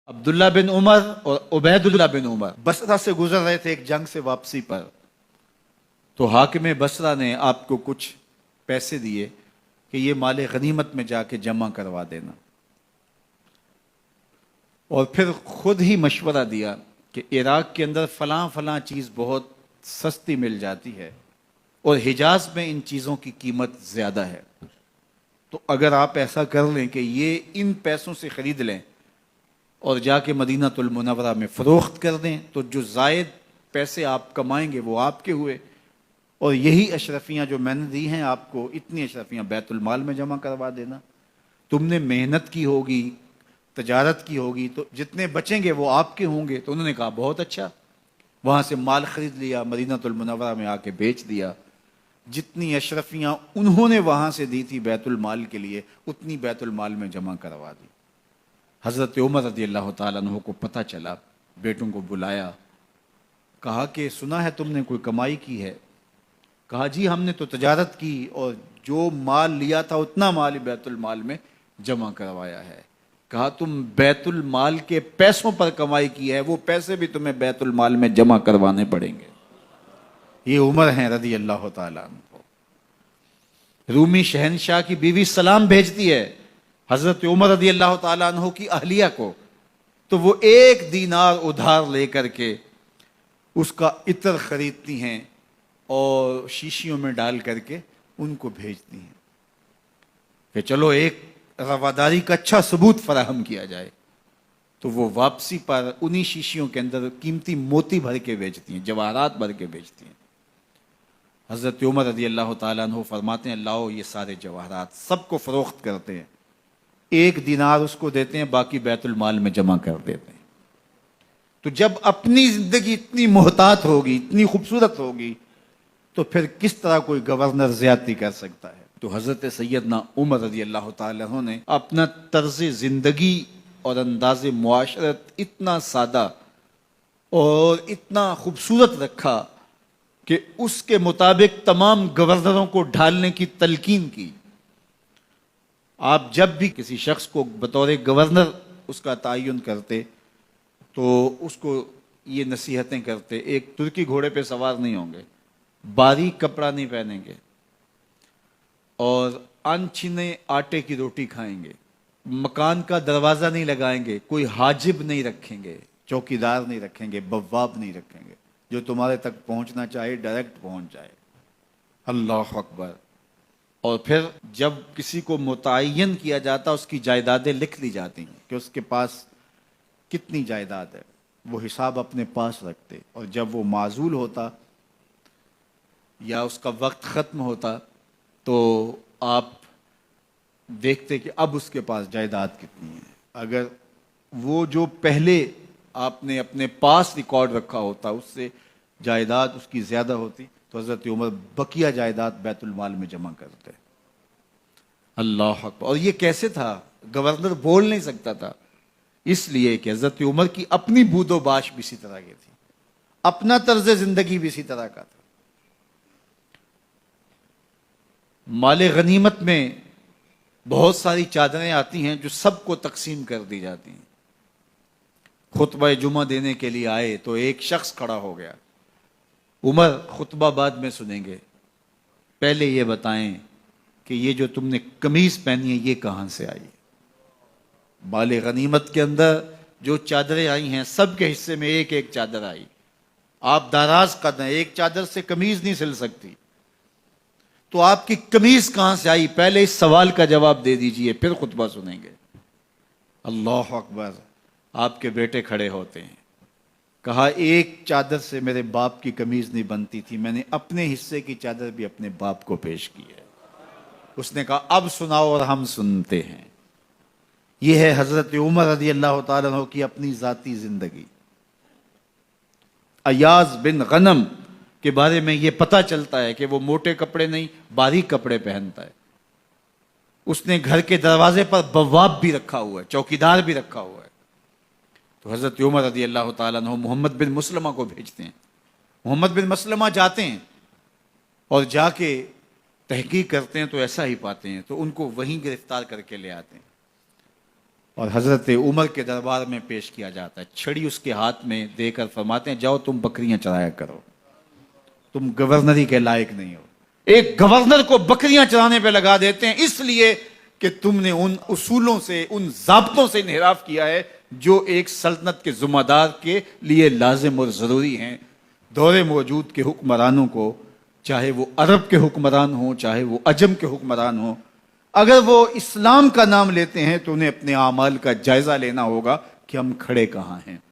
عبداللہ بن عمر اور عبید اللہ بن عمر بصرہ سے گزر رہے تھے ایک جنگ سے واپسی پر، تو حاکم بصرہ نے آپ کو کچھ پیسے دیے کہ یہ مال غنیمت میں جا کے جمع کروا دینا، اور پھر خود ہی مشورہ دیا کہ عراق کے اندر فلاں فلاں چیز بہت سستی مل جاتی ہے اور حجاز میں ان چیزوں کی قیمت زیادہ ہے، تو اگر آپ ایسا کر لیں کہ یہ ان پیسوں سے خرید لیں اور جا کے مدینہ المنورہ میں فروخت کر دیں، تو جو زائد پیسے آپ کمائیں گے وہ آپ کے ہوئے، اور یہی اشرفیاں جو میں نے دی ہیں آپ کو، اتنی اشرفیاں بیت المال میں جمع کروا دینا، تم نے محنت کی ہوگی، تجارت کی ہوگی، تو جتنے بچیں گے وہ آپ کے ہوں گے۔ تو انہوں نے کہا بہت اچھا، وہاں سے مال خرید لیا، مدینہ المنورہ میں آ کے بیچ دیا، جتنی اشرفیاں انہوں نے وہاں سے دی تھی بیت المال کے لیے، اتنی بیت المال میں جمع کروا دی۔ حضرت عمر رضی اللہ تعالیٰ عنہ کو پتہ چلا، بیٹوں کو بلایا، کہا کہ سنا ہے تم نے کوئی کمائی کی ہے؟ کہا جی ہم نے تو تجارت کی اور جو مال لیا تھا اتنا مال ہی بیت المال میں جمع کروایا ہے۔ کہا تم بیت المال کے پیسوں پر کمائی کی ہے، وہ پیسے بھی تمہیں بیت المال میں جمع کروانے پڑیں گے۔ یہ عمر ہیں رضی اللہ تعالیٰ عنہ۔ رومی شہنشاہ کی بیوی سلام بھیجتی ہے حضرت عمر رضی اللہ تعالیٰ عنہ کی اہلیہ کو، تو وہ 1 دینار ادھار لے کر کے اس کا عطر خریدتی ہیں اور شیشیوں میں ڈال کر کے ان کو بھیجتی ہیں کہ چلو ایک رواداری کا اچھا ثبوت فراہم کیا جائے۔ تو وہ واپسی پر انہی شیشیوں کے اندر قیمتی موتی بھر کے بیچتی ہیں، جواہرات بھر کے بیچتی ہیں۔ حضرت عمر رضی اللہ تعالیٰ عنہ فرماتے ہیں لاؤ یہ سارے جواہرات، سب کو فروخت کرتے ہیں، 1 دینار اس کو دیتے ہیں، باقی بیت المال میں جمع کر دیتے ہیں۔ تو جب اپنی زندگی اتنی محتاط ہوگی، اتنی خوبصورت ہوگی، تو پھر کس طرح کوئی گورنر زیادتی کر سکتا ہے؟ تو حضرت سیدنا عمر رضی اللہ تعالیٰ عنہ نے اپنا طرز زندگی اور انداز معاشرت اتنا سادہ اور اتنا خوبصورت رکھا کہ اس کے مطابق تمام گورنروں کو ڈھالنے کی تلقین کی۔ آپ جب بھی کسی شخص کو بطور گورنر اس کا تعین کرتے تو اس کو یہ نصیحتیں کرتے، ایک ترکی گھوڑے پہ سوار نہیں ہوں گے، باریک کپڑا نہیں پہنیں گے، اور انچھنے آٹے کی روٹی کھائیں گے، مکان کا دروازہ نہیں لگائیں گے، کوئی حاجب نہیں رکھیں گے، چوکیدار نہیں رکھیں گے، بواب نہیں رکھیں گے، جو تمہارے تک پہنچنا چاہے ڈائریکٹ پہنچ جائے۔ اللہ اکبر۔ اور پھر جب کسی کو متعین کیا جاتا اس کی جائیدادیں لکھ لی جاتی ہیں کہ اس کے پاس کتنی جائیداد ہے، وہ حساب اپنے پاس رکھتے، اور جب وہ معزول ہوتا یا اس کا وقت ختم ہوتا تو آپ دیکھتے کہ اب اس کے پاس جائیداد کتنی ہے۔ اگر وہ جو پہلے آپ نے اپنے پاس ریکارڈ رکھا ہوتا اس سے جائیداد اس کی زیادہ ہوتی تو حضرت عمر بقیہ جائیداد بیت المال میں جمع کرتے۔ اللہ اکبر۔ اور یہ کیسے تھا؟ گورنر بول نہیں سکتا تھا، اس لیے کہ حضرت عمر کی اپنی بود و باش بھی اسی طرح کی تھی، اپنا طرز زندگی بھی اسی طرح کا تھا۔ مال غنیمت میں بہت ساری چادریں آتی ہیں جو سب کو تقسیم کر دی جاتی ہیں۔ خطبہ جمعہ دینے کے لیے آئے تو ایک شخص کھڑا ہو گیا، عمر خطبہ بعد میں سنیں گے، پہلے یہ بتائیں کہ یہ جو تم نے قمیض پہنی ہے یہ کہاں سے آئی؟ مال غنیمت کے اندر جو چادریں آئی ہیں سب کے حصے میں ایک ایک چادر آئی، آپ داراز قد ہیں، ایک چادر سے قمیض نہیں سل سکتی، تو آپ کی قمیض کہاں سے آئی؟ پہلے اس سوال کا جواب دے دیجئے، پھر خطبہ سنیں گے۔ اللہ اکبر۔ آپ کے بیٹے کھڑے ہوتے ہیں، کہا ایک چادر سے میرے باپ کی قمیض نہیں بنتی تھی، میں نے اپنے حصے کی چادر بھی اپنے باپ کو پیش کی ہے۔ اس نے کہا اب سناؤ، اور ہم سنتے ہیں۔ یہ ہے حضرت عمر رضی اللہ تعالیٰ عنہ کی اپنی ذاتی زندگی۔ ایاز بن غنم کے بارے میں یہ پتہ چلتا ہے کہ وہ موٹے کپڑے نہیں باریک کپڑے پہنتا ہے۔ اس نے گھر کے دروازے پر بواب بھی رکھا ہوا ہے، چوکیدار بھی رکھا ہوا ہے۔ تو حضرت عمر رضی اللہ تعالیٰ عنہ محمد بن مسلمہ کو بھیجتے ہیں، محمد بن مسلمہ جاتے ہیں اور جا کے تحقیق کرتے ہیں تو ایسا ہی پاتے ہیں، تو ان کو وہیں گرفتار کر کے لے آتے ہیں اور حضرت عمر کے دربار میں پیش کیا جاتا ہے، چھڑی اس کے ہاتھ میں دے کر فرماتے ہیں جاؤ تم بکریاں چرایا کرو، تم گورنری کے لائق نہیں ہو۔ ایک گورنر کو بکریاں چرانے پہ لگا دیتے ہیں اس لیے کہ تم نے ان اصولوں سے، ان ضابطوں سے انحراف کیا ہے جو ایک سلطنت کے ذمہ دار کے لیے لازم اور ضروری ہیں۔ دور موجود کے حکمرانوں کو، چاہے وہ عرب کے حکمران ہوں چاہے وہ عجم کے حکمران ہوں، اگر وہ اسلام کا نام لیتے ہیں تو انہیں اپنے اعمال کا جائزہ لینا ہوگا کہ ہم کھڑے کہاں ہیں۔